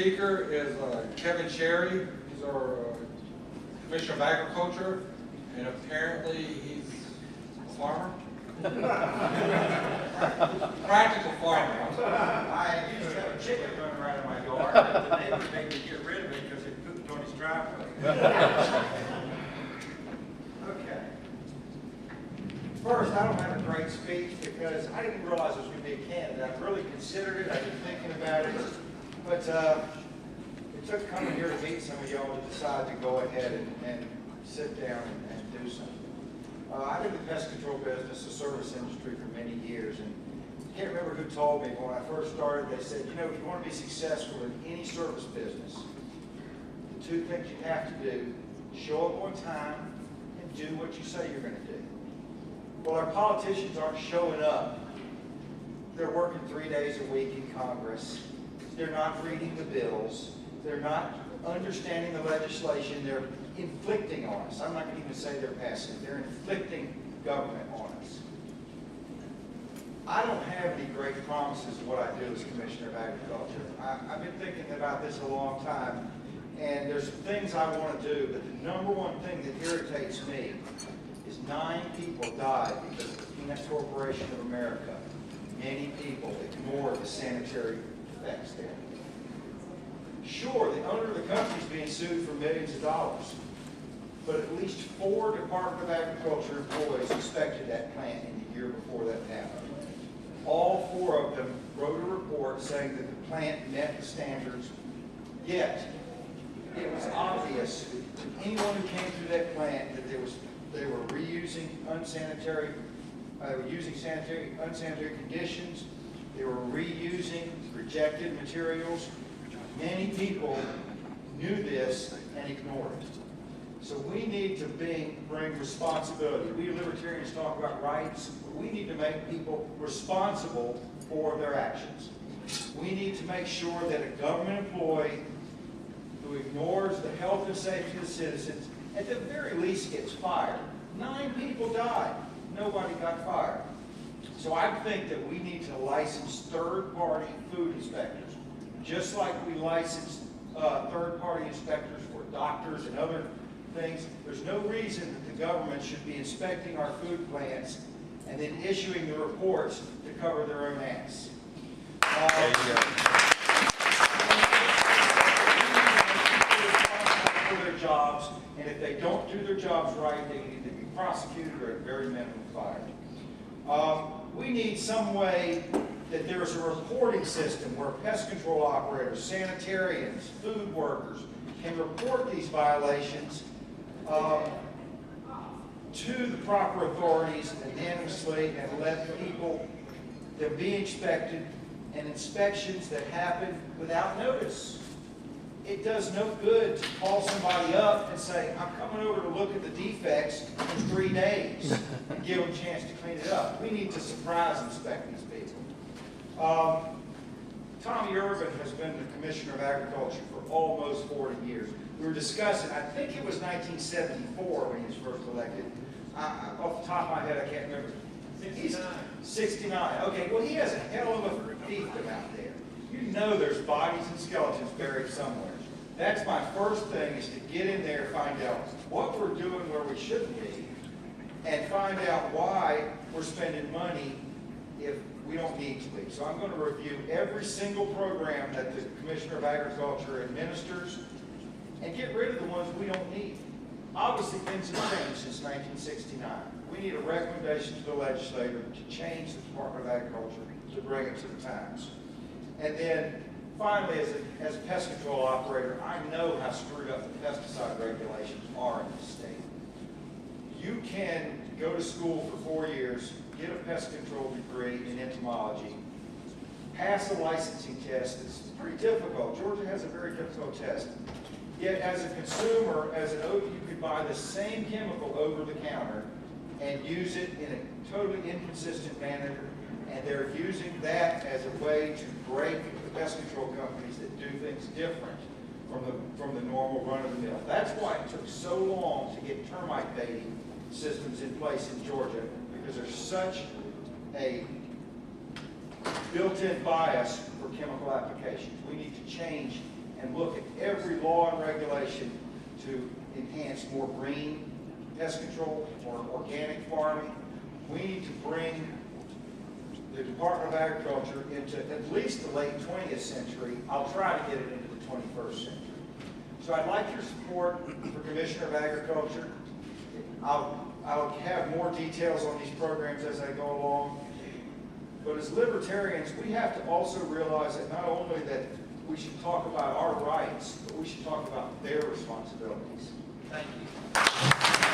speaker is Kevin Sherry. He's our Commissioner of Agriculture, and apparently he's a farmer. Practical farmer. I used to have a chicken running around in my yard, but the neighbors made me get rid of it because it pooped on his driveway. Okay. First, I don't have a great speech because I didn't realize it was going to be a candidate. I've really considered it. I've been thinking about it. But it took coming here to meet some of y'all to decide to go ahead and sit down and do something. I've been in the pest control business, the service industry, for many years. And I can't remember who told me, but when I first started, they said, you know, if you want to be successful in any service business, the two things you have to do: show up on time and do what you say you're going to do. Well, our politicians aren't showing up. They're working 3 days a week in Congress. They're not reading the bills. They're not understanding the legislation. They're inflicting on us. I'm not going to even say they're passing. They're inflicting government on us. I don't have any great promises of what I do as Commissioner of Agriculture. I've been thinking about this a long time, and there's some things I want to do, but the number one thing that irritates me is 9 people died because of the Peanut Corporation of America. Many people ignore the sanitary effects there. Sure, the owner of the company is being sued for millions of dollars, but at least 4 Department of Agriculture employees inspected that plant in the year before that happened. All 4 of them wrote a report saying that the plant met the standards, yet it was obvious to anyone who came through that plant that they were reusing unsanitary conditions. They were reusing rejected materials. Many people knew this and ignored it. So we need to bring responsibility. We Libertarians talk about rights, but we need to make people responsible for their actions. We need to make sure that a government employee who ignores the health and safety of the citizens, at the very least, gets fired. 9 people died. Nobody got fired. So I think that we need to license third-party food inspectors, just like we license third-party inspectors for doctors and other things. There's no reason that the government should be inspecting our food plants and then issuing the reports to cover their own ass. For their jobs, and if they don't do their jobs right, they can either be prosecuted or at very minimum fired. We need some way that there's a reporting system where pest control operators, sanitarians, food workers can report these violations to the proper authorities anonymously and let them be inspected, and inspections that happen without notice. It does no good to call somebody up and say, I'm coming over to look at the defects in 3 days and give them a chance to clean it up. We need to surprise inspect these people. Tommy Urban has been the Commissioner of Agriculture for almost 40 years. We were discussing, I think it was 1974 when he was first elected. Off the top of my head, I can't remember. 69. 69. Okay, well, he has a hell of a fiefdom out there. You know there's bodies and skeletons buried somewhere. That's my first thing, is to get in there, find out what we're doing where we shouldn't be, and find out why we're spending money if we don't need to be. So I'm going to review every single program that the Commissioner of Agriculture administers and get rid of the ones we don't need. Obviously, things have changed since 1969. We need a recommendation to the legislature to change the Department of Agriculture to bring it to the times. And then, finally, as a pest control operator, I know how screwed up the pesticide regulations are in this state. You can go to school for 4 years, get a pest control degree in entomology, pass a licensing test. It's pretty difficult. Georgia has a very difficult test. Yet, as a consumer, you could buy the same chemical over the counter and use it in a totally inconsistent manner, and they're using that as a way to break the pest control companies that do things different from the normal run-of-the-mill. That's why it took so long to get termite baiting systems in place in Georgia, because there's such a built-in bias for chemical applications. We need to change and look at every law and regulation to enhance more green pest control, more organic farming. We need to bring the Department of Agriculture into at least the late 20th century. I'll try to get it into the 21st century. So I'd like your support for Commissioner of Agriculture. I'll have more details on these programs as I go along. But as libertarians, we have to also realize that not only that we should talk about our rights, but we should talk about their responsibilities. Thank you.